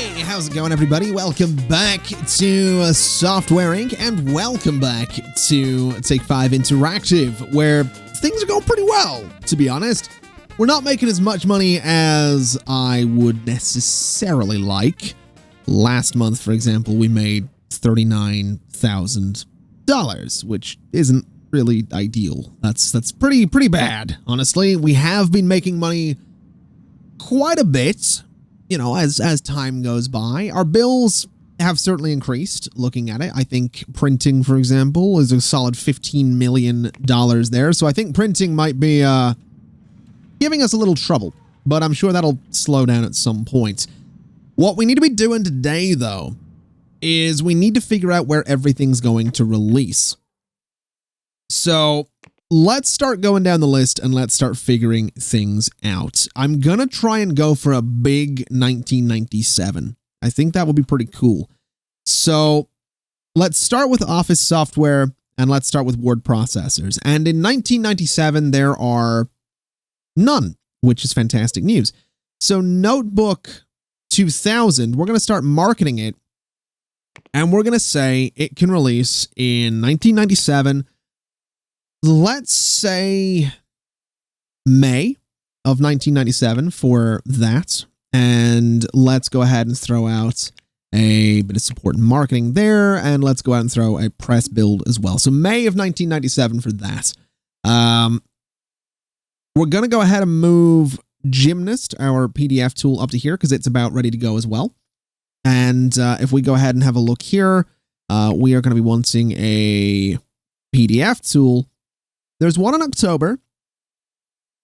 Hey, how's it going, everybody? Welcome back to Software Inc. and welcome back to Take 5 Interactive, where things are going pretty well, to be honest. We're not making as much money as I would necessarily like. Last month, for example, we made $39,000, which isn't really ideal. That's pretty bad, honestly. We have been making money quite a bit, you know, as time goes by. Our bills have certainly increased, looking at it. I think printing, for example, is a solid $15 million there. So I think printing might be giving us a little trouble, but I'm sure that'll slow down at some point. What we need to be doing today, though, is we need to figure out where everything's going to release. So let's start going down the list and let's start figuring things out. I'm going to try and go for a big 1997. I think that would be pretty cool. So let's start with Office software and let's start with word processors. And in 1997, there are none, which is fantastic news. So Notebook 2000, we're going to start marketing it and we're going to say it can release in 1997. Let's say May of 1997 for that. And let's go ahead and throw out a bit of support and marketing there. And let's go out and throw a press build as well. So May of 1997 for that. We're going to go ahead and move Gymnast, our PDF tool, up to here because it's about ready to go as well. And if we go ahead and have a look here, we are going to be wanting a PDF tool. There's one in October,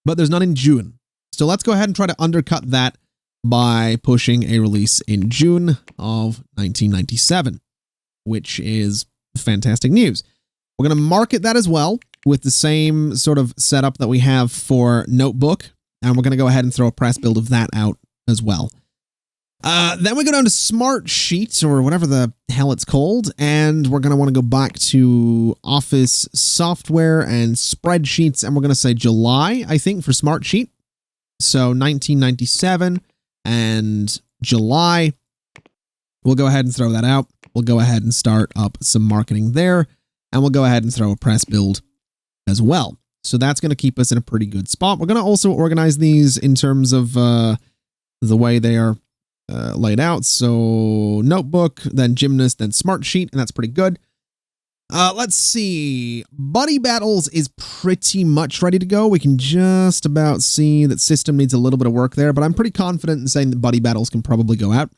but there's none in June. So let's go ahead and try to undercut that by pushing a release in June of 1997, which is fantastic news. We're going to market that as well with the same sort of setup that we have for Notebook, and we're going to go ahead and throw a press build of that out as well. Then we go down to Smart Sheets, or whatever the hell it's called, and we're going to want to go back to Office software and spreadsheets, and we're going to say July, I think, for Smart Sheet. So 1997 and July. We'll go ahead and throw that out. We'll go ahead and start up some marketing there, and we'll go ahead and throw a press build as well. So that's going to keep us in a pretty good spot. We're going to also organize these in terms of the way they are laid out. So Notebook, then Gymnast, then Smart Sheet, and that's pretty good. Let's see. Buddy Battles is pretty much ready to go. We can just about see that system needs a little bit of work there, but I'm pretty confident in saying that Buddy Battles can probably go out.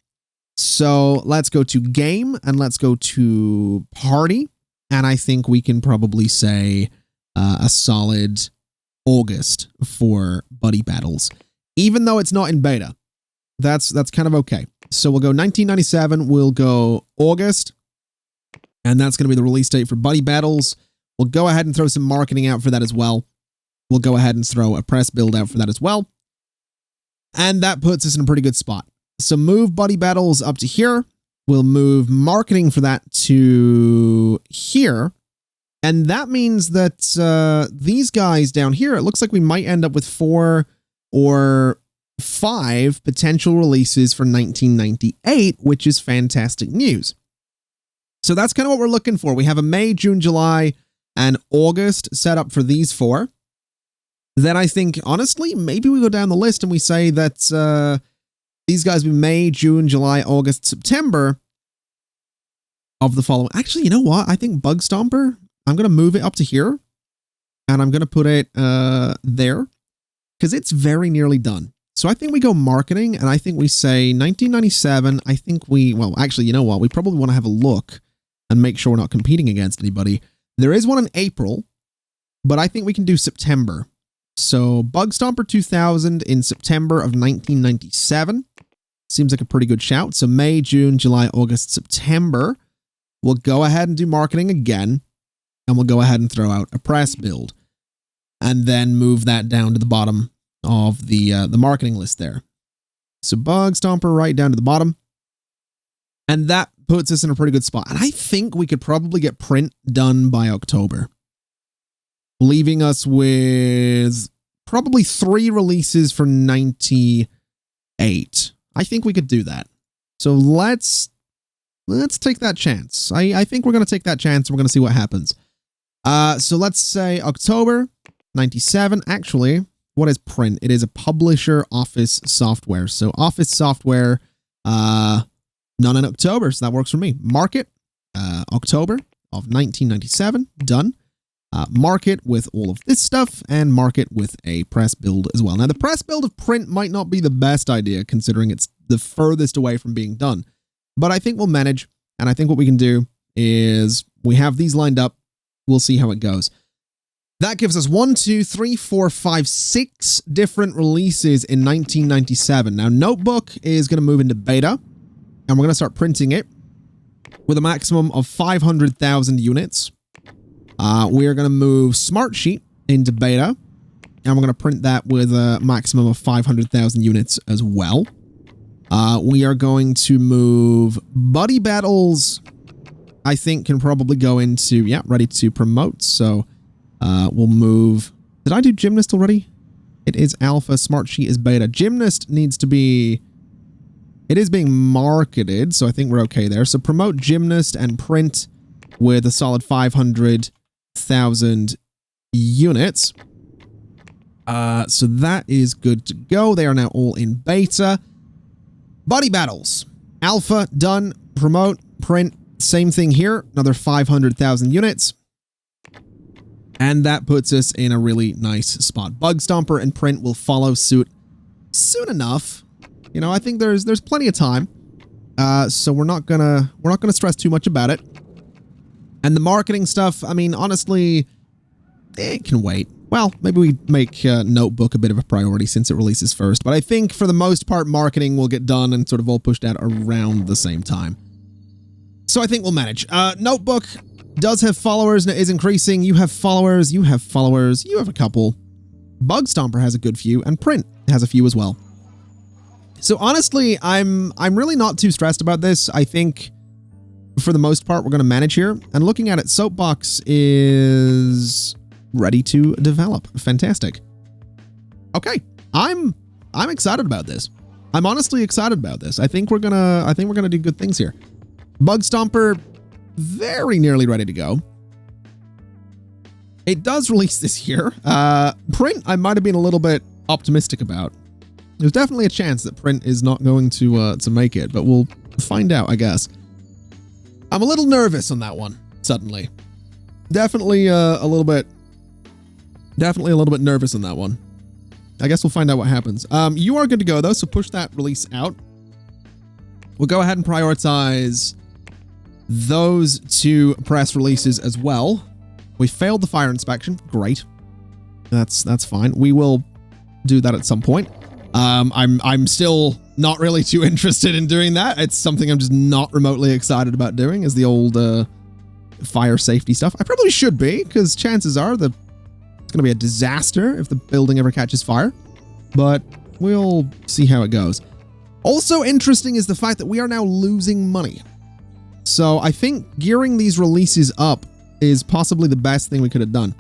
So let's go to Game and let's go to Party. And I think we can probably say a solid August for Buddy Battles, even though it's not in beta. That's kind of okay. So we'll go 1997, we'll go August, and that's going to be the release date for Buddy Battles. We'll go ahead and throw some marketing out for that as well. We'll go ahead and throw a press build out for that as well. And that puts us in a pretty good spot. So move Buddy Battles up to here. We'll move marketing for that to here. And that means that these guys down here, it looks like we might end up with 4 or 5 potential releases for 1998, which is fantastic news. So that's kind of what we're looking for. We have a May, June, July, and August set up for these 4. Then I think, honestly, maybe we go down the list and we say that these guys will be May, June, July, August, September of the following. Actually, you know what? I think Bug Stomper, I'm going to move it up to here, and I'm going to put it there because it's very nearly done. So I think we go marketing, and I think we say 1997. I think well, actually, you know what? We probably want to have a look and make sure we're not competing against anybody. There is one in April, but I think we can do September. So Bug Stomper 2000 in September of 1997. Seems like a pretty good shout. So May, June, July, August, September. We'll go ahead and do marketing again, and we'll go ahead and throw out a press build, and then move that down to the bottom of the marketing list there. So Bug Stomper right down to the bottom. And that puts us in a pretty good spot. And I think we could probably get print done by October, leaving us with probably 3 releases for 98. I think we could do that. So let's take that chance. I think we're going to take that chance. We're going to see what happens. So let's say October 97. Actually, what is print? It is a publisher office software. So office software, none in October. So that works for me. Market, October of 1997. Done. Market with all of this stuff and market with a press build as well. Now, the press build of print might not be the best idea considering it's the furthest away from being done, but I think we'll manage. And I think what we can do is we have these lined up. We'll see how it goes. That gives us 1, 2, 3, 4, 5, 6 different releases in 1997. Now, Notebook is going to move into beta and we're going to start printing it with a maximum of 500,000 units. We are going to move Smartsheet into beta, and we're going to print that with a maximum of 500,000 units as well. We are going to move Buddy Battles, I think can probably go into, yeah, ready to promote. So we'll move, did I do Gymnast already? It is alpha, Smartsheet is beta. Gymnast needs to be, it is being marketed, so I think we're okay there. So promote Gymnast and print with a solid 500,000 units. So that is good to go. They are now all in beta. Buddy Battles. Alpha, done. Promote, print, same thing here. Another 500,000 units. And that puts us in a really nice spot. Bug Stomper and print will follow suit soon enough. You know, I think there's plenty of time. So we're not gonna stress too much about it. And the marketing stuff, I mean, honestly, it can wait. Well, maybe we make Notebook a bit of a priority since it releases first. But I think for the most part, marketing will get done and sort of all pushed out around the same time. So I think we'll manage. Notebook does have followers and it is increasing. You have followers, you have followers, you have a couple. Bug Stomper has a good few and Print has a few as well. So honestly, I'm really not too stressed about this. I think for the most part, we're going to manage here. And looking at it, Soapbox is ready to develop. Fantastic. Okay, I'm excited about this. I'm honestly excited about this. I think we're gonna do good things here. Bug Stomper, very nearly ready to go. It does release this year. Print, I might have been a little bit optimistic about. There's definitely a chance that Print is not going to make it, but we'll find out, I guess. I'm a little nervous on that one, suddenly. Definitely a little bit nervous on that one. I guess we'll find out what happens. You are good to go, though, so push that release out. We'll go ahead and prioritize those 2 press releases as well. We failed the fire inspection. Great. That's fine. We will do that at some point. I'm still not really too interested in doing that. It's something I'm just not remotely excited about doing, is the old fire safety stuff. I probably should be, because chances are that it's going to be a disaster if the building ever catches fire. But we'll see how it goes. Also interesting is the fact that we are now losing money. So I think gearing these releases up is possibly the best thing we could have done.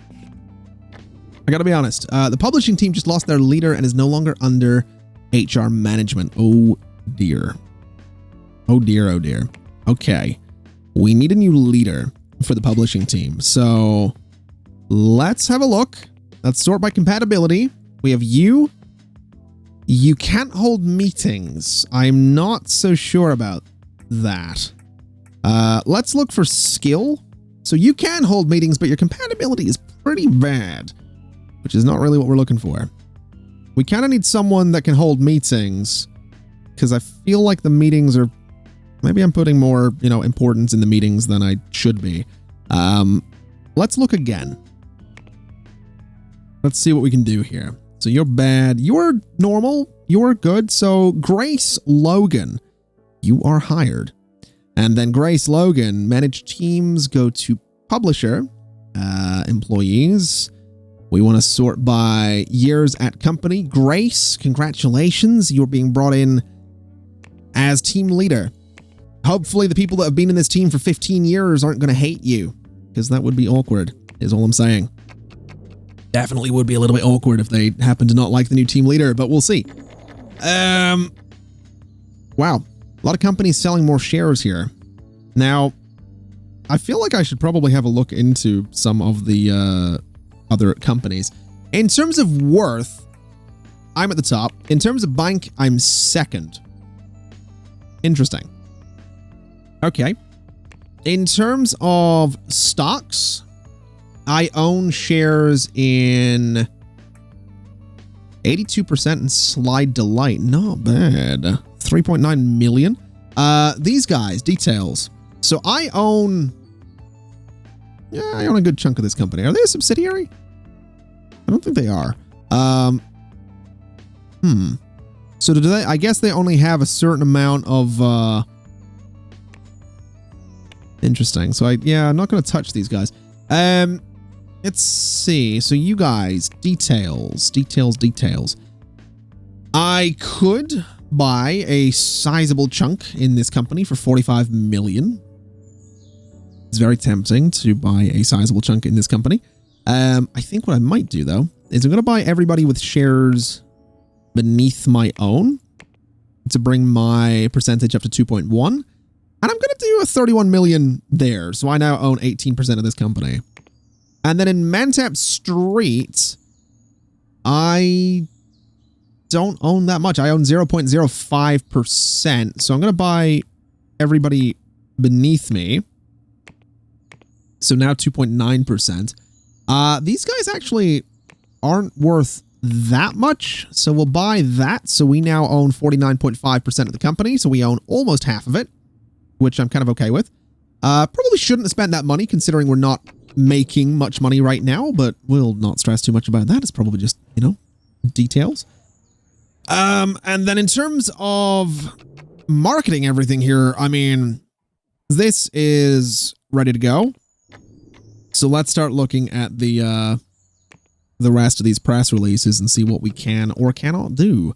I gotta be honest, the publishing team just lost their leader and is no longer under HR management. Oh dear. Oh dear, oh dear. Okay. We need a new leader for the publishing team. So let's have a look. Let's sort by compatibility. We have you. You can't hold meetings. I'm not so sure about that. Let's look for skill. So you can hold meetings, but your compatibility is pretty bad, which is not really what we're looking for. We kind of need someone that can hold meetings, because I feel like the meetings are, maybe I'm putting more, importance in the meetings than I should be. Let's look again. Let's see what we can do here. So you're bad. You're normal. You're good. So Grace Logan, you are hired. And then Grace Logan, manage teams, go to publisher, employees. We want to sort by years at company. Grace, congratulations. You're being brought in as team leader. Hopefully the people that have been in this team for 15 years aren't going to hate you, because that would be awkward, is all I'm saying. Definitely would be a little bit awkward if they happen to not like the new team leader, but we'll see. Wow. A lot of companies selling more shares here. Now, I feel like I should probably have a look into some of the other companies. In terms of worth, I'm at the top. In terms of bank, I'm second. Interesting. Okay. In terms of stocks, I own shares in 82% in Slide Delight. Not bad. 3.9 million. These guys, details. So I own a good chunk of this company. Are they a subsidiary? I don't think they are. So do they? I guess they only have a certain amount of. Interesting. So I'm not going to touch these guys. Let's see. So you guys, details. I could buy a sizable chunk in this company for 45 million. It's very tempting to buy a sizable chunk in this company. I think what I might do, though, is I'm going to buy everybody with shares beneath my own to bring my percentage up to 2.1. And I'm going to do a 31 million there. So I now own 18% of this company. And then in Mantap Street, I don't own that much. I own 0.05%. So I'm going to buy everybody beneath me. So now 2.9%. These guys actually aren't worth that much. So we'll buy that. So we now own 49.5% of the company. So we own almost half of it, which I'm kind of okay with. Probably shouldn't have spent that money considering we're not making much money right now, but we'll not stress too much about that. It's probably just, details. And then in terms of marketing everything here, I mean, this is ready to go. So let's start looking at the rest of these press releases and see what we can or cannot do.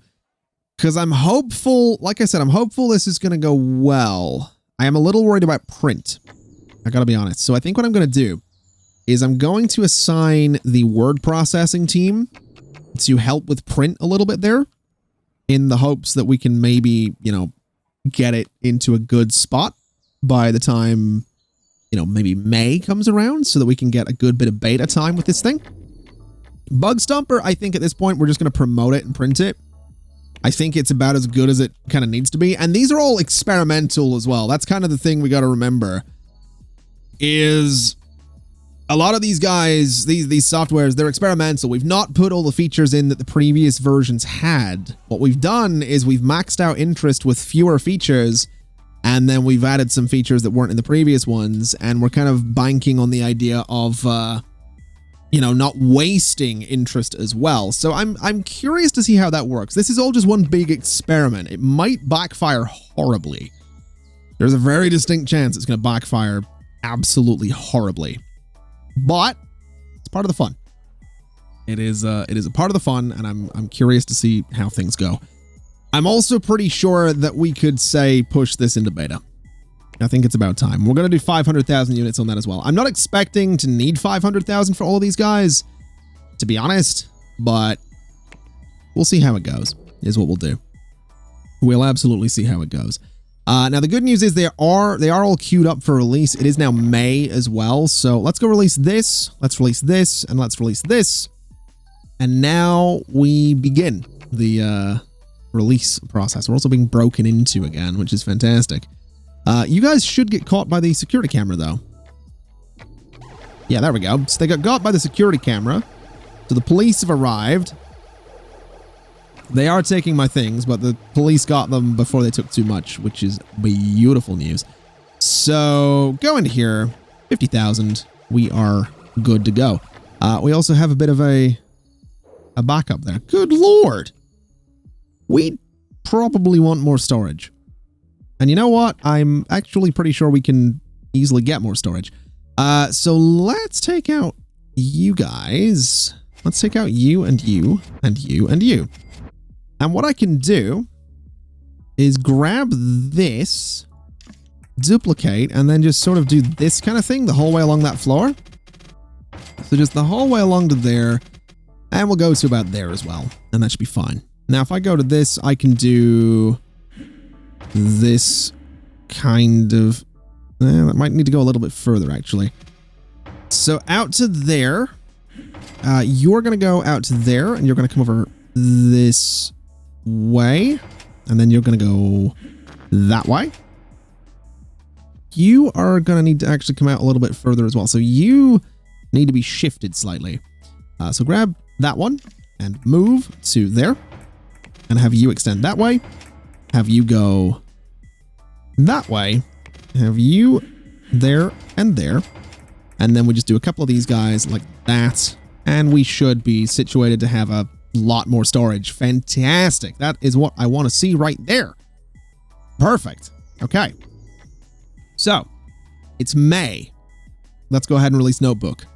Because I'm hopeful, like I said, I'm hopeful this is going to go well. I am a little worried about print. I gotta be honest. So I think what I'm going to do is I'm going to assign the word processing team to help with print a little bit there in the hopes that we can maybe, get it into a good spot by the time, maybe May comes around so that we can get a good bit of beta time with this thing. Bug Stomper, I think at this point, we're just going to promote it and print it. I think it's about as good as it kind of needs to be. And these are all experimental as well. That's kind of the thing we got to remember is a lot of these guys, these softwares, they're experimental. We've not put all the features in that the previous versions had. What we've done is we've maxed out interest with fewer features, and then we've added some features that weren't in the previous ones, and we're kind of banking on the idea of, not wasting interest as well. So I'm curious to see how that works. This is all just one big experiment. It might backfire horribly. There's a very distinct chance it's going to backfire absolutely horribly. But it's part of the fun. It is a part of the fun, and I'm curious to see how things go. I'm also pretty sure that we could say push this into beta. I think it's about time. We're going to do 500,000 units on that as well. I'm not expecting to need 500,000 for all of these guys, to be honest, but we'll see how it goes, is what we'll do. We'll absolutely see how it goes. Now, the good news is they are all queued up for release. It is now May as well. So let's go release this. Let's release this, and let's release this. And now we begin the release process. We're also being broken into again, which is fantastic. You guys should get caught by the security camera, though. Yeah, there we go. So they got caught by the security camera. So the police have arrived. They are taking my things, but the police got them before they took too much, which is beautiful news. So go into here, 50,000. We are good to go. We also have a bit of a backup there. Good Lord. We probably want more storage. And you know what? I'm actually pretty sure we can easily get more storage. So let's take out you guys. Let's take out you and you and you and you. And what I can do is grab this, duplicate, and then just sort of do this kind of thing the whole way along that floor. So just the whole way along to there, and we'll go to about there as well, and that should be fine. Now, if I go to this, I can do this kind of... that might need to go a little bit further, actually. So out to there. You're going to go out to there, and you're going to come over this way. And then you're going to go that way. You are going to need to actually come out a little bit further as well. So you need to be shifted slightly. So grab that one and move to there. And have you extend that way. Have you go that way. Have you there and there. And then we just do a couple of these guys like that. And we should be situated to have a lot more storage. Fantastic. That is what I want to see right there. Perfect. Okay. So, it's May. Let's go ahead and release Notebook.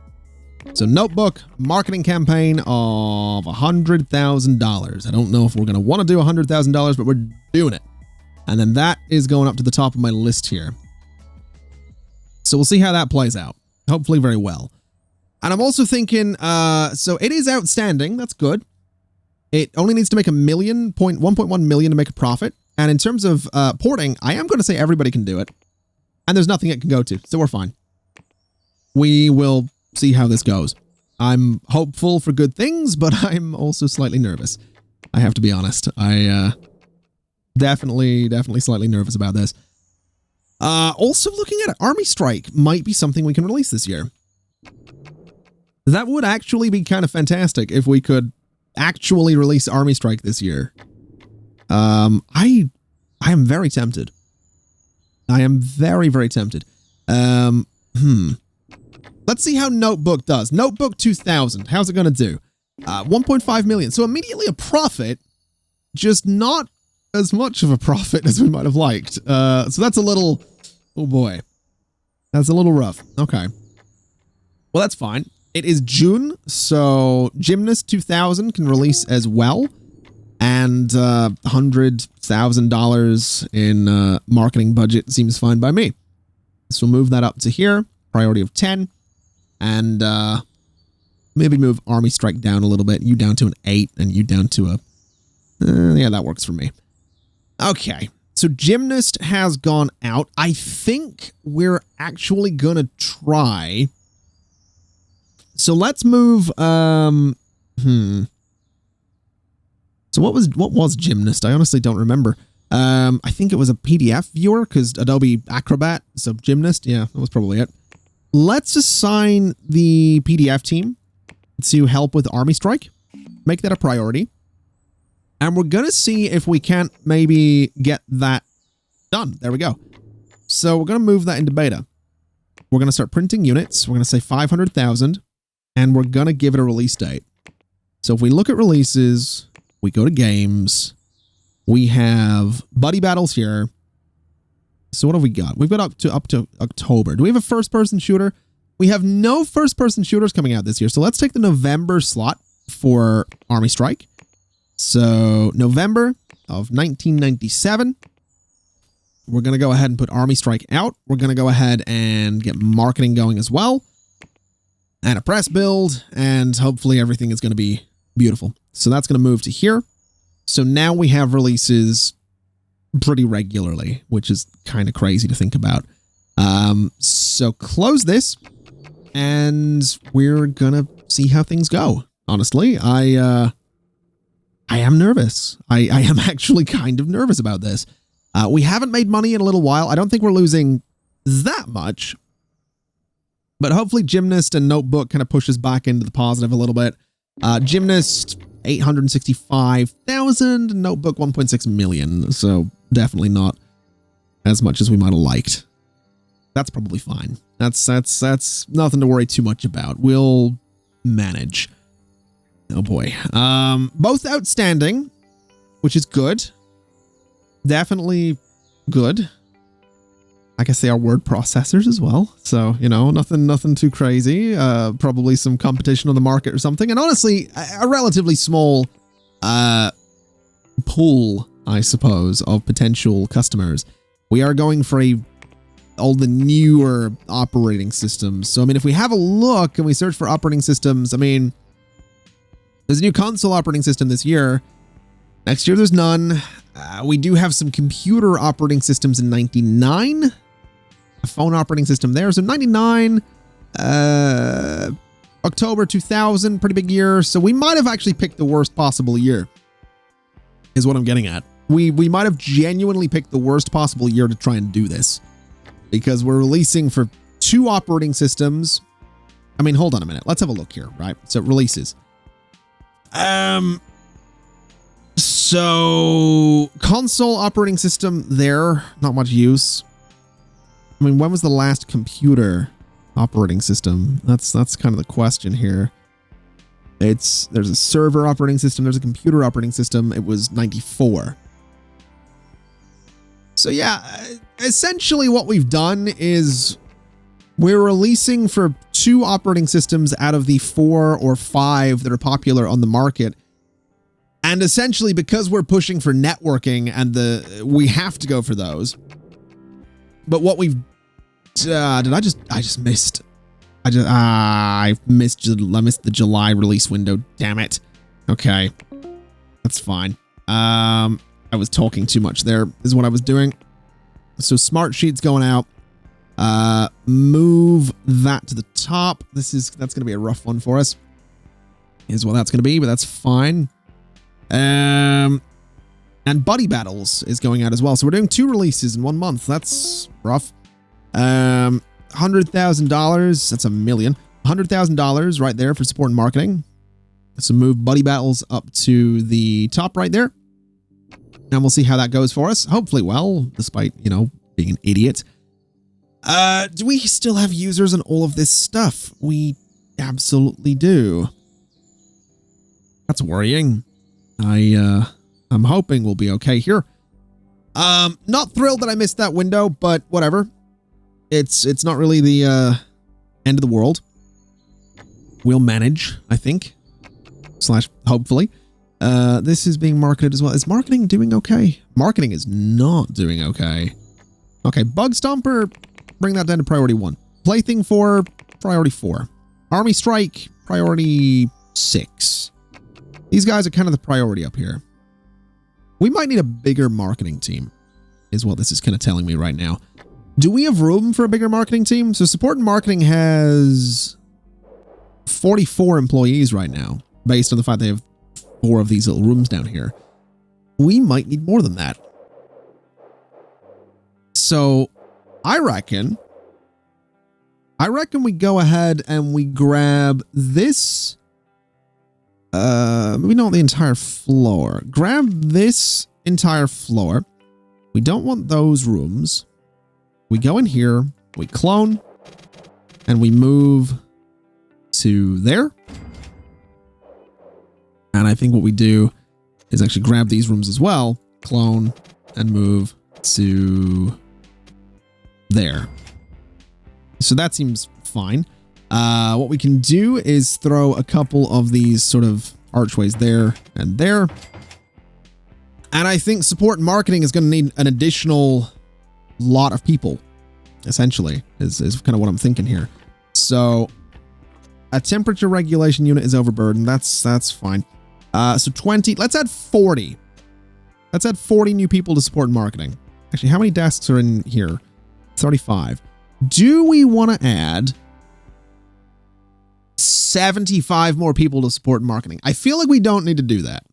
So, Notebook, marketing campaign of $100,000. I don't know if we're going to want to do $100,000, but we're doing it. And then that is going up to the top of my list here. So, we'll see how that plays out. Hopefully very well. And I'm also thinking, so it is outstanding. That's good. It only needs to make $1.1 million to make a profit. And in terms of porting, I am going to say everybody can do it. And there's nothing it can go to, so we're fine. We will see how this goes. I'm hopeful for good things, but I'm also slightly nervous. I have to be honest. I definitely slightly nervous about this. Also looking at it, Army Strike might be something we can release this year. That would actually be kind of fantastic if we could actually release Army Strike this year. I am very tempted. I am very, very tempted. Let's see how Notebook does. Notebook 2000. How's it going to do? 1.5 million. So immediately a profit, just not as much of a profit as we might have liked. So that's a little... Oh boy. That's a little rough. Okay. Well, that's fine. It is June, so Gymnast 2000 can release as well. And $100,000 in marketing budget seems fine by me. So we'll move that up to here. Priority of 10. And maybe move Army Strike down a little bit. You down to an 8 and you down to a... yeah, that works for me. Okay. So Gymnast has gone out. I think we're actually going to try... So let's move... So what was Gymnast? I honestly don't remember. I think it was a PDF viewer because Adobe Acrobat. So Gymnast, yeah, that was probably it. Let's assign the PDF team to help with Army Strike. Make that a priority. And we're going to see if we can't maybe get that done. There we go. So we're going to move that into beta. We're going to start printing units. We're going to say 500,000. And we're going to give it a release date. So if we look at releases... We go to games. We have buddy battles here. So what have we got? We've got up to October. Do we have a first-person shooter? We have no first-person shooters coming out this year. So let's take the November slot for Army Strike. So November of 1997. We're going to go ahead and put Army Strike out. We're going to go ahead and get marketing going as well. And a press build. And hopefully everything is going to be beautiful. So that's going to move to here. So now we have releases pretty regularly, which is kind of crazy to think about. So close this, and we're going to see how things go. Honestly, I am nervous. I am actually kind of nervous about this. We haven't made money in a little while. I don't think we're losing that much. But hopefully Gymnast and Notebook kind of pushes back into the positive a little bit. Gymnast... 865,000, Notebook 1.6 million. So definitely not as much as we might have liked. That's probably fine. That's nothing to worry too much about. We'll manage. Oh boy. Both outstanding, which is good. Definitely good. I guess they are word processors as well. So, you know, nothing too crazy. Probably some competition on the market or something. And honestly, a relatively small pool, I suppose, of potential customers. We are going for all the newer operating systems. So, I mean, if we have a look and we search for operating systems, I mean, there's a new console operating system this year. Next year, there's none. We do have some computer operating systems in 99. A phone operating system there. So 99, October 2000, pretty big year. So we might have actually picked the worst possible year, is what I'm getting at. We might have genuinely picked the worst possible year to try and do this, because we're releasing for 2 operating systems. I mean, hold on a minute. Let's have a look here, right? So releases. So console operating system there, not much use. I mean, when was the last computer operating system? That's kind of the question here. There's a server operating system, there's a computer operating system. It was 94. So yeah, essentially what we've done is we're releasing for 2 operating systems out of the 4 or 5 that are popular on the market. And essentially, because we're pushing for networking and we have to go for those. But what we've I missed the July release window. Damn it. Okay. That's fine. I was talking too much there is what I was doing. So smart sheets going out. Move that to the top. That's going to be a rough one for us. Is what that's going to be, but that's fine. And Buddy Battles is going out as well. So we're doing 2 releases in 1 month. That's rough. $100,000. That's $1 million. $100,000 right there for support and marketing. So move Buddy Battles up to the top right there. And we'll see how that goes for us. Hopefully well, despite, being an idiot. Do we still have users on all of this stuff? We absolutely do. That's worrying. I'm hoping we'll be okay here. Not thrilled that I missed that window, but whatever. It's not really the end of the world. We'll manage, I think. / hopefully. This is being marketed as well. Is marketing doing okay? Marketing is not doing okay. Okay, Bug Stomper, bring that down to priority 1. Plaything 4, priority 4. Army Strike, priority 6. These guys are kind of the priority up here. We might need a bigger marketing team, is what this is kind of telling me right now. Do we have room for a bigger marketing team? So support and marketing has 44 employees right now, based on the fact they have 4 of these little rooms down here. We might need more than that. So I reckon we go ahead and we grab this. Maybe not the entire floor. Grab this entire floor. We don't want those rooms. We go in here, we clone, and we move to there. And I think what we do is actually grab these rooms as well, clone, and move to there. So that seems fine. What we can do is throw a couple of these sort of archways there and there. And I think support and marketing is going to need an additional lot of people, essentially, is kind of what I'm thinking here. So a temperature regulation unit is overburdened. That's fine. So 20, let's add 40. Let's add 40 new people to support and marketing. Actually, how many desks are in here? 35. Do we want to add 75 more people to support and marketing? I feel like we don't need to do that.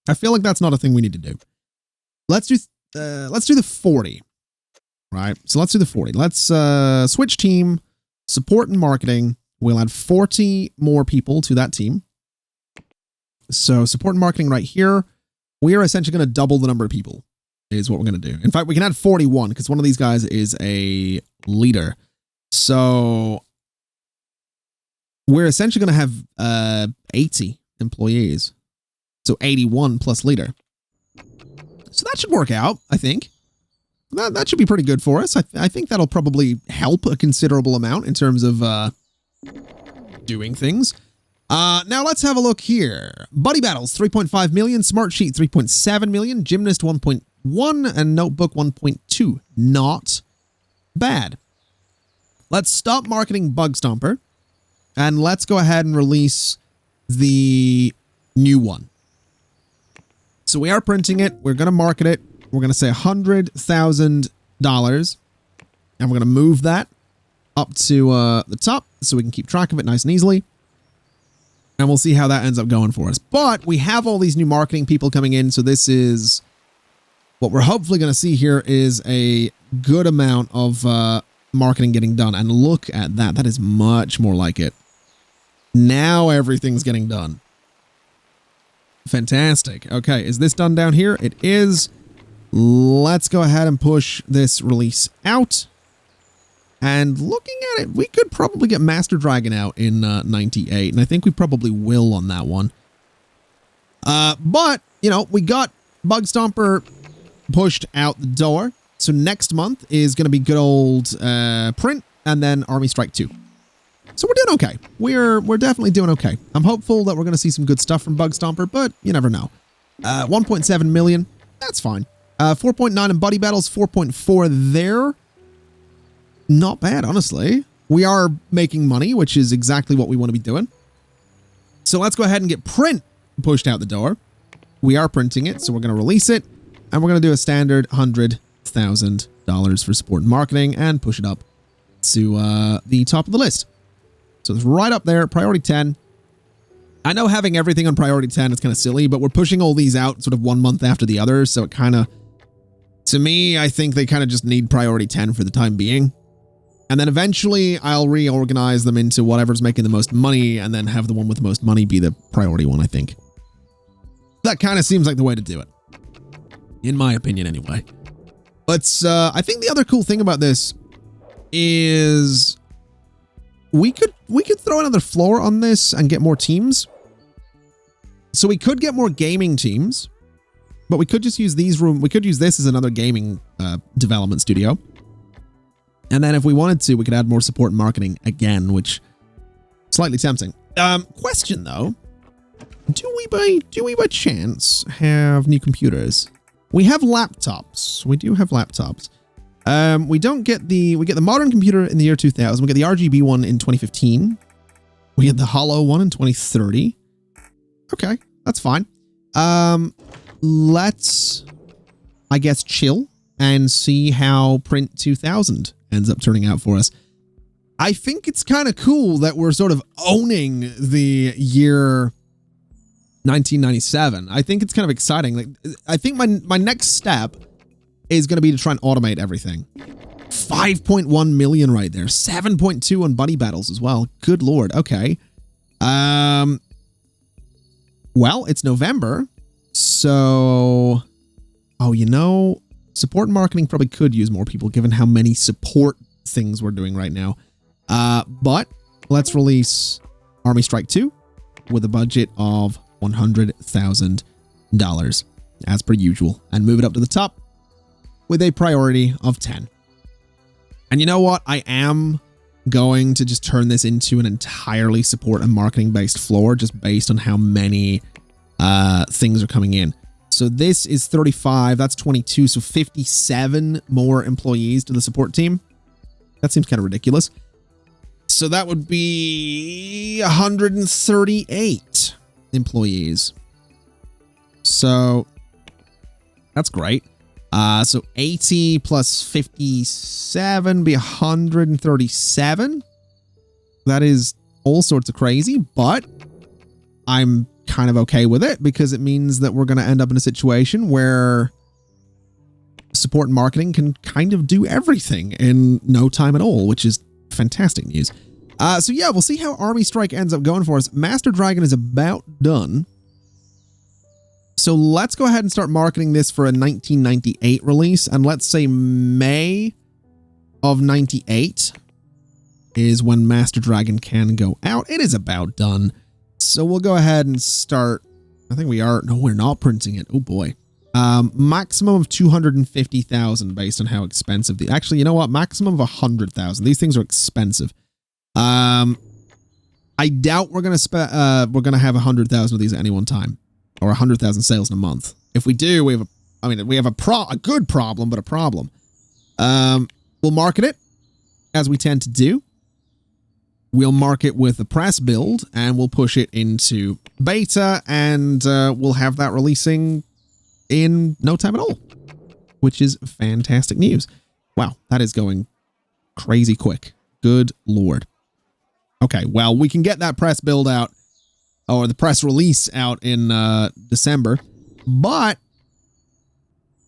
I feel like that's not a thing we need to do. Let's do the 40. Right? So let's do the 40. Let's switch team, support and marketing. We'll add 40 more people to that team. So support and marketing right here. We are essentially going to double the number of people is what we're going to do. In fact, we can add 41 because one of these guys is a leader. So we're essentially going to have 80 employees. So 81 plus leader. So that should work out, I think. That should be pretty good for us. I think that'll probably help a considerable amount in terms of doing things. Now let's have a look here. Buddy Battles, 3.5 million. Smart Sheet, 3.7 million. Gymnast, 1.1. And Notebook, 1.2. Not bad. Let's stop marketing Bug Stomper. And let's go ahead and release the new one. So we are printing it. We're going to market it. We're going to say $100,000. And we're going to move that up to the top so we can keep track of it nice and easily. And we'll see how that ends up going for us. But we have all these new marketing people coming in. So this is what we're hopefully going to see here is a good amount of marketing getting done. And look at that. That is much more like it. Now everything's getting done. Fantastic. Okay, is this done down here? It is. Let's go ahead and push this release out. And looking at it, we could probably get Master Dragon out in 98. And I think we probably will on that one. But, you know, we got Bug Stomper pushed out the door. So next month is going to be good old Print and then Army Strike 2. So we're doing okay. We're definitely doing okay. I'm hopeful that we're going to see some good stuff from Bug Stomper, but you never know. 1.7 million. That's fine. 4.9 in Buddy Battles, 4.4 there. Not bad, honestly. We are making money, which is exactly what we want to be doing. So let's go ahead and get Print pushed out the door. We are printing it, so we're going to release it. And we're going to do a standard $100,000 for support and marketing and push it up to the top of the list. So it's right up there, priority 10. I know having everything on priority 10 is kind of silly, but we're pushing all these out sort of 1 month after the other. So it kind of, to me, I think they kind of just need priority 10 for the time being. And then eventually I'll reorganize them into whatever's making the most money and then have the one with the most money be the priority one, I think. That kind of seems like the way to do it. In my opinion, anyway. But I think the other cool thing about this is we could throw another floor on this and get more teams. So we could get more gaming teams, but we could just use these we could use this as another gaming development studio. And then if we wanted to, we could add more support and marketing again, which slightly tempting. Question though, do we by chance have new computers? We have laptops. We do have laptops. We get the modern computer in the year 2000. We get the RGB one in 2015. We get the Holo one in 2030. Okay, that's fine. Let's, I guess, chill and see how Print 2000 ends up turning out for us. I think it's kind of cool that we're sort of owning the year 1997. I think it's kind of exciting. Like, I think my next step is going to be to try and automate everything. 5.1 million right there. 7.2 on Buddy Battles as well. Good Lord. Okay. Well, it's November. So, oh, you know, support and marketing probably could use more people given how many support things we're doing right now. But let's release Army Strike 2 with a budget of $100,000 as per usual and move it up to the top with a priority of 10. And you know what? I am going to just turn this into an entirely support and marketing based floor just based on how many things are coming in. So this is 35, that's 22, so 57 more employees to the support team. That seems kind of ridiculous. So that would be 138 employees. So that's great. So 80 plus 57 be 137. That is all sorts of crazy, but I'm kind of okay with it because it means that we're going to end up in a situation where support and marketing can kind of do everything in no time at all, which is fantastic news. So yeah, we'll see how Army Strike ends up going for us. Master Dragon is about done. So let's go ahead and start marketing this for a 1998 release. And let's say May of 98 is when Master Dragon can go out. It is about done. So we'll go ahead and start. I think we are. No, we're not printing it. Oh boy. Maximum of 250,000 based on how expensive the, actually, you know what? Maximum of 100,000. These things are expensive. I doubt we're going to have 100,000 of these at any one time. Or 100,000 sales in a month. If we do, we have a good problem, but a problem. We'll market it as we tend to do. We'll market with a press build and we'll push it into beta and we'll have that releasing in no time at all, which is fantastic news. Wow, that is going crazy quick. Good Lord. Okay, well, we can get that press build out, or the press release out in December, but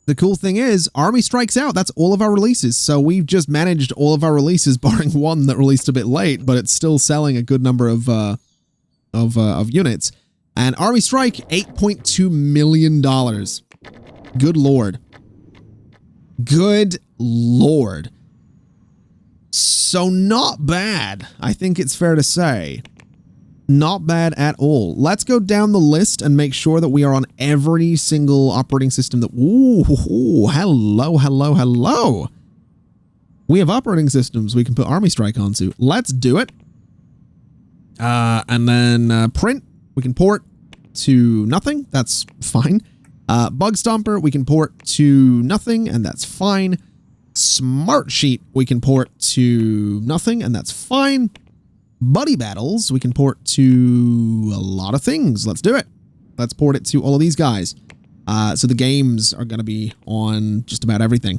the cool thing is Army Strikes Out. That's all of our releases. So we've just managed all of our releases, barring one that released a bit late, but it's still selling a good number of units. And Army Strike, $8.2 million. Good Lord. Good Lord. So not bad, I think it's fair to say. Not bad at all. Let's go down the list and make sure that we are on every single operating system that... Ooh, hello, hello, hello. We have operating systems we can put Army Strike onto. Let's do it. And then print, we can port to nothing. That's fine. Bug Stomper, we can port to nothing, and that's fine. Smart Sheet, we can port to nothing, and that's fine. Buddy Battles, we can port to a lot of things. Let's do it. Let's port it to all of these guys. So the games are going to be on just about everything.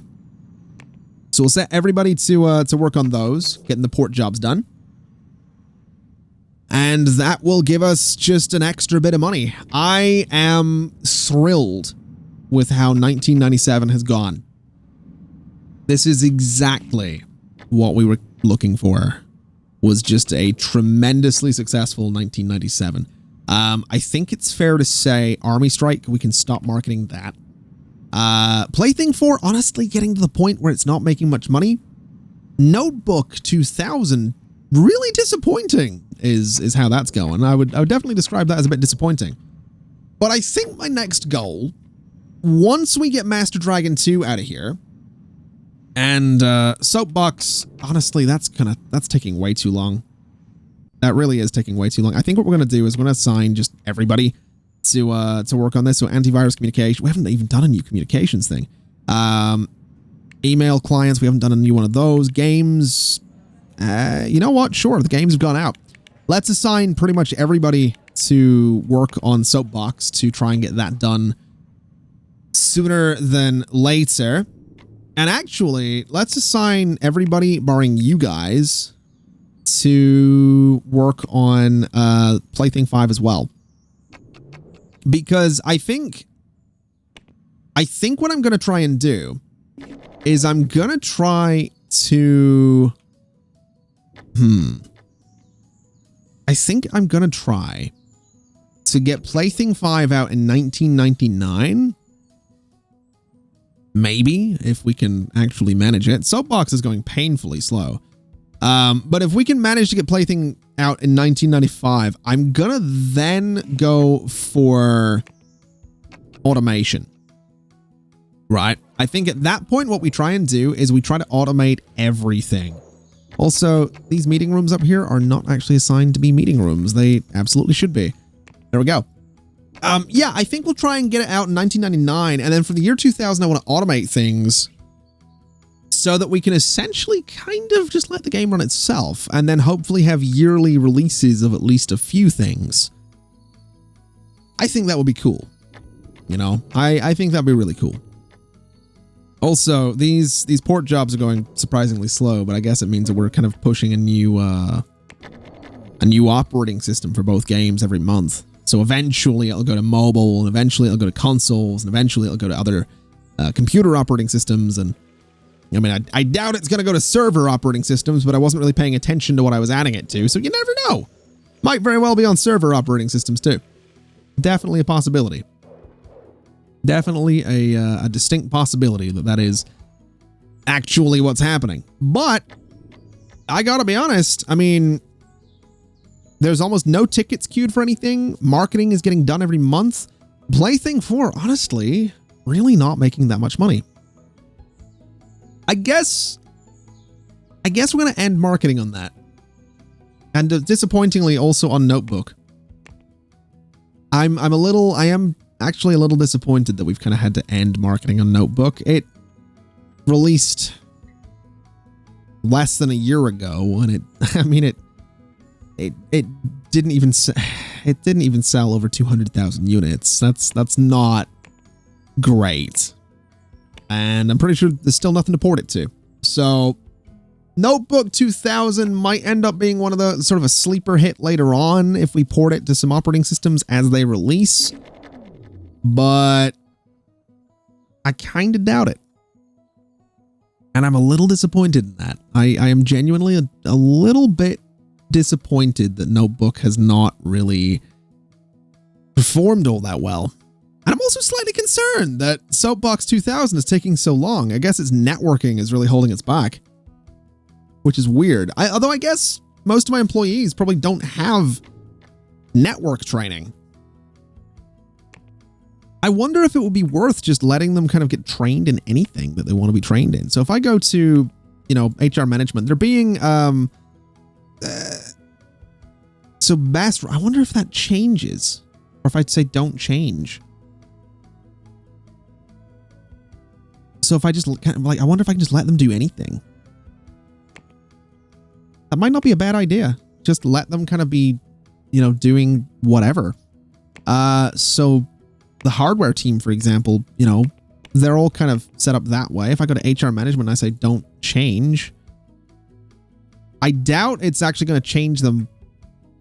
So we'll set everybody to work on those, getting the port jobs done. And that will give us just an extra bit of money. I am thrilled with how 1997 has gone. This is exactly what we were looking for. Was just a tremendously successful 1997. I think it's fair to say Army Strike, we can stop marketing that. Plaything 4, honestly, getting to the point where it's not making much money. Notebook 2000, really disappointing is how that's going. I would definitely describe that as a bit disappointing. But I think my next goal, once we get Master Dragon 2 out of here, and Soapbox, honestly, that's taking way too long. That really is taking way too long. I think what we're going to do is we're going to assign just everybody to work on this. So antivirus communication, we haven't even done a new communications thing. Email clients, we haven't done a new one of those. Games, you know what? Sure, the games have gone out. Let's assign pretty much everybody to work on Soapbox to try and get that done sooner than later. And actually, let's assign everybody, barring you guys, to work on Plaything 5 as well. Because I think what I'm going to try and do is I'm going to try to... I think I'm going to try to get Plaything 5 out in 1999. Maybe, if we can actually manage it. Soapbox is going painfully slow. But if we can manage to get Plaything out in 1995, I'm gonna then go for automation. Right? I think at that point, what we try and do is we try to automate everything. Also, these meeting rooms up here are not actually assigned to be meeting rooms. They absolutely should be. There we go. Yeah, I think we'll try and get it out in 1999, and then for the year 2000, I want to automate things so that we can essentially kind of just let the game run itself, and then hopefully have yearly releases of at least a few things. I think that would be cool. You know, I think that'd be really cool. Also, these port jobs are going surprisingly slow, but I guess it means that we're kind of pushing a new operating system for both games every month. So eventually it'll go to mobile, and eventually it'll go to consoles, and eventually it'll go to other computer operating systems. And I mean, I doubt it's going to go to server operating systems, but I wasn't really paying attention to what I was adding it to, so you never know. Might very well be on server operating systems too. Definitely a possibility. Definitely a distinct possibility that is actually what's happening. But I gotta be honest, I mean, there's almost no tickets queued for anything. Marketing is getting done every month. Plaything 4, honestly, really not making that much money. I guess we're going to end marketing on that. And disappointingly also on Notebook. I am actually a little disappointed that we've kind of had to end marketing on Notebook. It released less than a year ago, and it didn't even sell over 200,000 units. That's not great. And I'm pretty sure there's still nothing to port it to. So Notebook 2000 might end up being one of the sort of a sleeper hit later on if we port it to some operating systems as they release. But I kind of doubt it. And I'm a little disappointed in that. I am genuinely a little bit disappointed that Notebook has not really performed all that well. And I'm also slightly concerned that Soapbox 2000 is taking so long. I guess its networking is really holding its back, which is weird. Although I guess most of my employees probably don't have network training. I wonder if it would be worth just letting them kind of get trained in anything that they want to be trained in. So if I go to, you know, HR management, they're being, so best, I wonder if that changes, or if I'd say don't change. So if I just kind of like, I wonder if I can just let them do anything. That might not be a bad idea. Just let them kind of be, you know, doing whatever. So the hardware team, for example, you know, they're all kind of set up that way. If I go to HR management and I say don't change, I doubt it's actually going to change them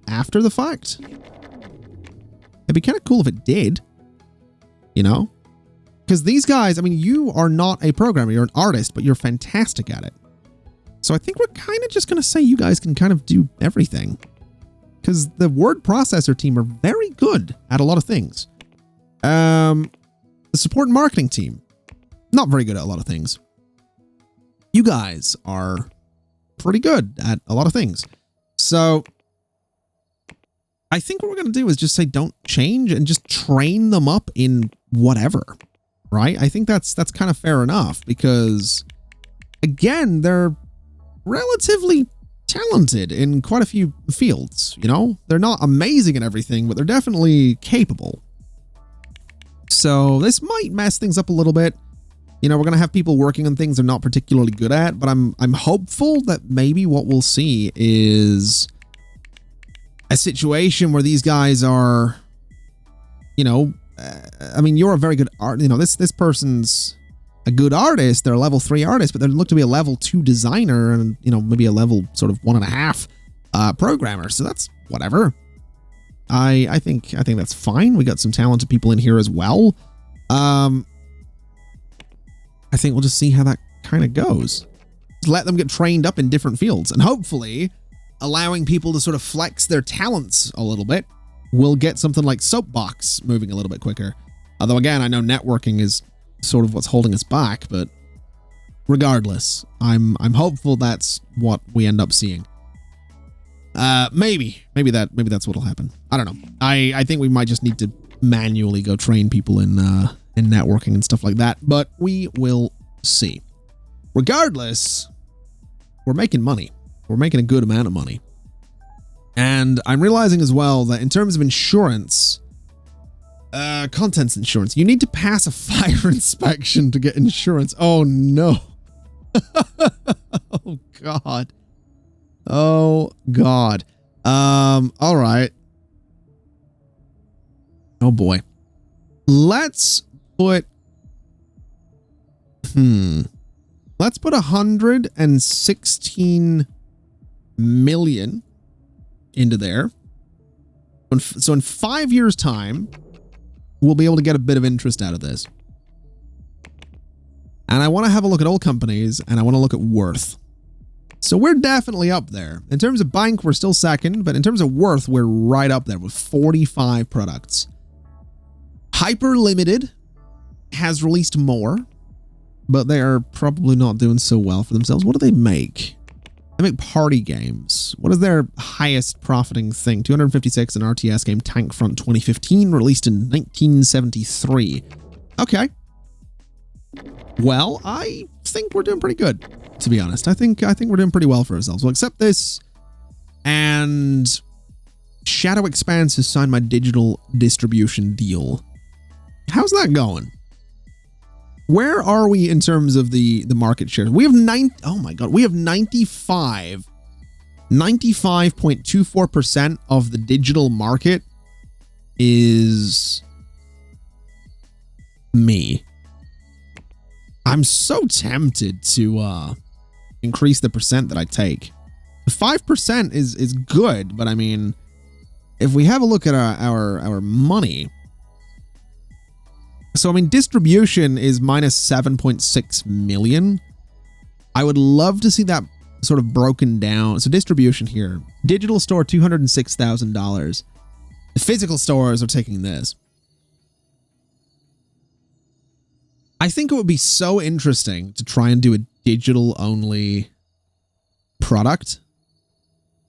after the fact. It'd be kind of cool if it did, you know, because these guys, I mean, you are not a programmer, you're an artist, but you're fantastic at it. So I think we're kind of just going to say you guys can kind of do everything, because the word processor team are very good at a lot of things. The support and marketing team, not very good at a lot of things. You guys are pretty good at a lot of things. So I think what we're going to do is just say don't change and just train them up in whatever, right? I think that's kind of fair enough, because again, they're relatively talented in quite a few fields, you know? They're not amazing at everything, but they're definitely capable. So this might mess things up a little bit. You know, we're going to have people working on things they're not particularly good at, but I'm hopeful that maybe what we'll see is a situation where these guys are, you know, I mean, you're a very good art, you know, this person's a good artist, they're a level 3 artist, but they look to be a level 2 designer and, you know, maybe a level sort of 1.5 programmer. So that's whatever. I think that's fine. We got some talented people in here as well. I think we'll just see how that kind of goes. Just let them get trained up in different fields, and hopefully allowing people to sort of flex their talents a little bit will get something like Soapbox moving a little bit quicker. Although again, I know networking is sort of what's holding us back, but regardless, I'm hopeful that's what we end up seeing. Maybe that's what'll happen. I don't know. I think we might just need to manually go train people in networking and stuff like that, but we will see. Regardless, we're making money. We're making a good amount of money. And I'm realizing as well that in terms of insurance, contents insurance, you need to pass a fire inspection to get insurance. Oh no. Oh God. Oh God. All right. Oh boy. Let's put 116 million into there. So in 5 years' time, we'll be able to get a bit of interest out of this. And I want to have a look at all companies, and I want to look at worth. So we're definitely up there. In terms of bank, we're still second, but in terms of worth, we're right up there with 45 products. Hyper Limited has released more, but they are probably not doing so well for themselves. What do they make? They make party games. What is their highest profiting thing? 256, an RTS game, Tank Front 2015, released in 1973. Okay. Well, I think we're doing pretty good, to be honest. I think we're doing pretty well for ourselves. We'll accept this, and Shadow Expanse has signed my digital distribution deal. How's that going? Where are we in terms of the market share? We have oh my God, we have 95.24% of the digital market is me. I'm so tempted to increase the percent that I take. 5% is good, but I mean, if we have a look at our money, so I mean, distribution is minus 7.6 million. I would love to see that sort of broken down. So distribution here, digital store $206,000. The physical stores are taking this. I think it would be so interesting to try and do a digital only product,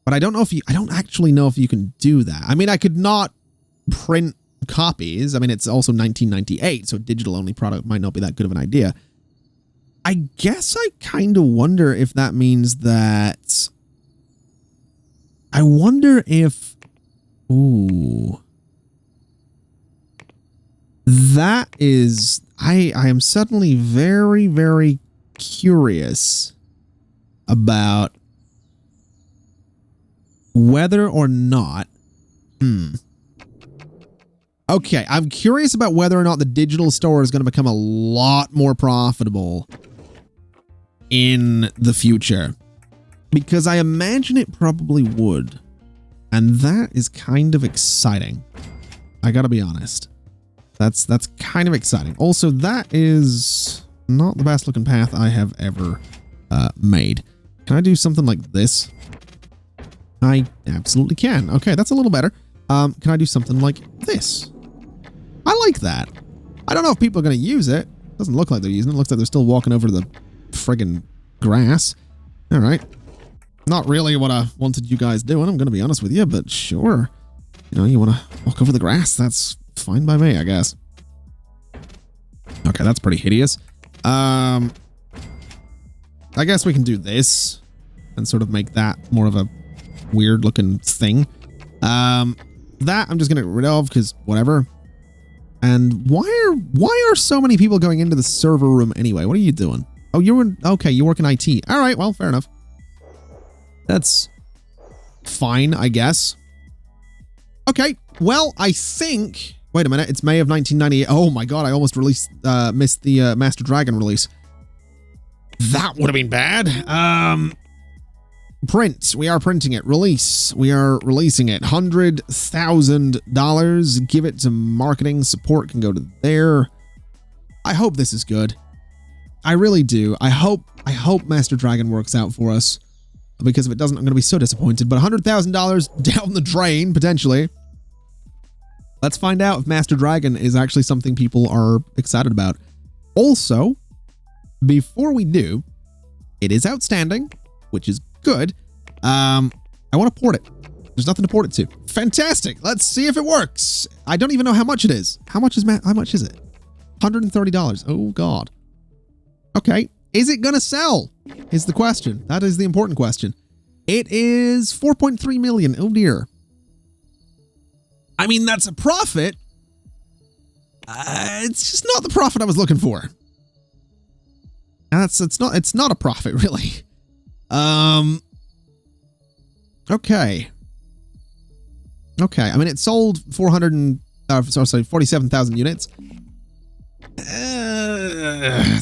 but I don't actually know if you can do that. I mean, I could not print copies. I mean, it's also 1998, so a digital only product might not be that good of an idea. I guess I kind of wonder if that means that... I wonder if... Ooh. That is... I am suddenly very, very curious about whether or not... Okay, I'm curious about whether or not the digital store is going to become a lot more profitable in the future. Because I imagine it probably would. And that is kind of exciting. I gotta be honest. That's kind of exciting. Also, that is not the best looking path I have ever made. Can I do something like this? I absolutely can. Okay, that's a little better. Can I do something like this? I like that. I don't know if people are going to use it. Doesn't look like they're using it. Looks like they're still walking over the friggin' grass. All right. Not really what I wanted you guys doing, I'm going to be honest with you, but sure. You know, you want to walk over the grass, that's fine by me, I guess. Okay, that's pretty hideous. I guess we can do this and sort of make that more of a weird looking thing. That I'm just going to get rid of because whatever. And why are so many people going into the server room anyway? What are you doing? Oh, okay, you work in IT. All right, well, fair enough. That's fine, I guess. Okay, well, I think... Wait a minute, it's May of 1998. Oh my god, I almost missed the Master Dragon release. That would have been bad. Print. We are printing it. Release. We are releasing it. $100,000. Give it to marketing. Support can go to there. I hope this is good. I really do. I hope Master Dragon works out for us. Because if it doesn't, I'm going to be so disappointed. But $100,000 down the drain, potentially. Let's find out if Master Dragon is actually something people are excited about. Also, before we do, it is outstanding, which is good. I want to port it. There's nothing to port it to. Fantastic. Let's see if it works. I don't even know how much it is. How much is it? $130. Oh, God. Okay. Is it going to sell? Is the question. That is the important question. It is 4.3 million. Oh, dear. I mean, that's a profit. It's just not the profit I was looking for. It's not a profit, really. Okay. Okay. I mean, it sold 47,000 units.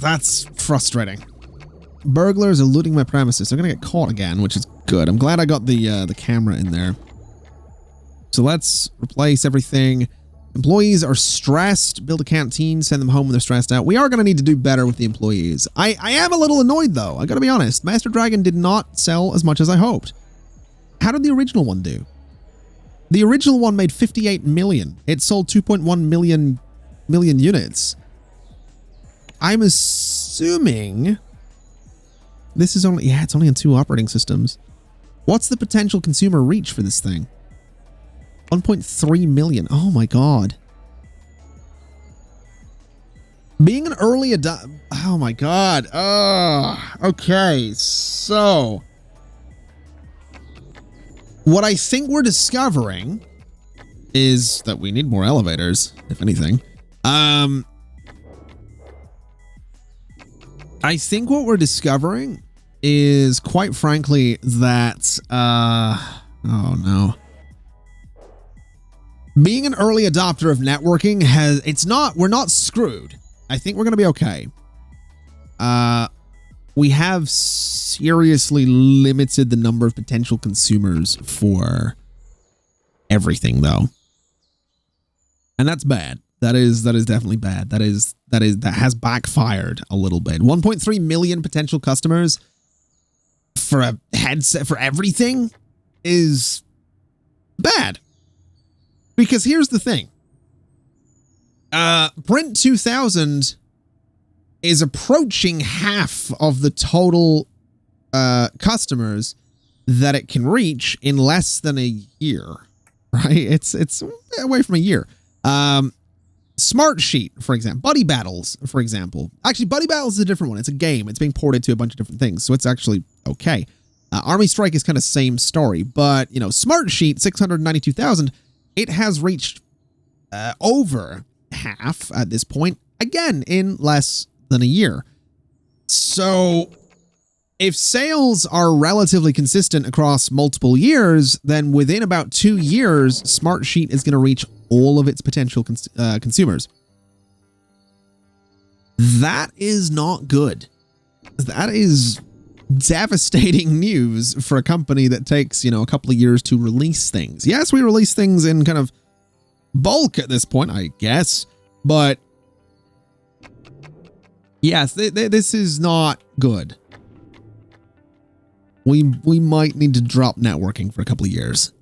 That's frustrating. Burglars are looting my premises. They're gonna get caught again, which is good. I'm glad I got the camera in there. So let's replace everything. Employees are stressed. Build a canteen. Send them home when they're stressed out. We are gonna need to do better with the employees. I am a little annoyed though. I gotta be honest. Master Dragon did not sell as much as I hoped. How did the original one do? The original one made 58 million. It sold 2.1 million units. I'm assuming this is only, yeah, it's only on 2 operating systems. What's the potential consumer reach for this thing? 1.3 million. Oh my god. Being an early adopter. Oh my god. Okay, so what I think we're discovering is that we need more elevators, if anything. I think what we're discovering is, quite frankly, that, oh no. Being an early adopter of networking we're not screwed. I think we're going to be okay. We have seriously limited the number of potential consumers for everything, though. And that's bad. That is definitely bad. That has backfired a little bit. 1.3 million potential customers for a headset for everything is bad. Because here's the thing. Print 2000 is approaching half of the total customers that it can reach in less than a year, right? It's away from a year. Smart Sheet, for example. Buddy Battles, for example. Actually, Buddy Battles is a different one. It's a game. It's being ported to a bunch of different things, so it's actually okay. Army Strike is kind of same story, but, you know, Smart Sheet, 692,000, it has reached over half at this point, again, in less than a year. So if sales are relatively consistent across multiple years, then within about 2 years, Smart Sheet is going to reach all of its potential consumers. That is not good. That is devastating news for a company that takes, you know, a couple of years to release things. Yes, we release things in kind of bulk at this point, I guess, but yes, this is not good. We might need to drop networking for a couple of years.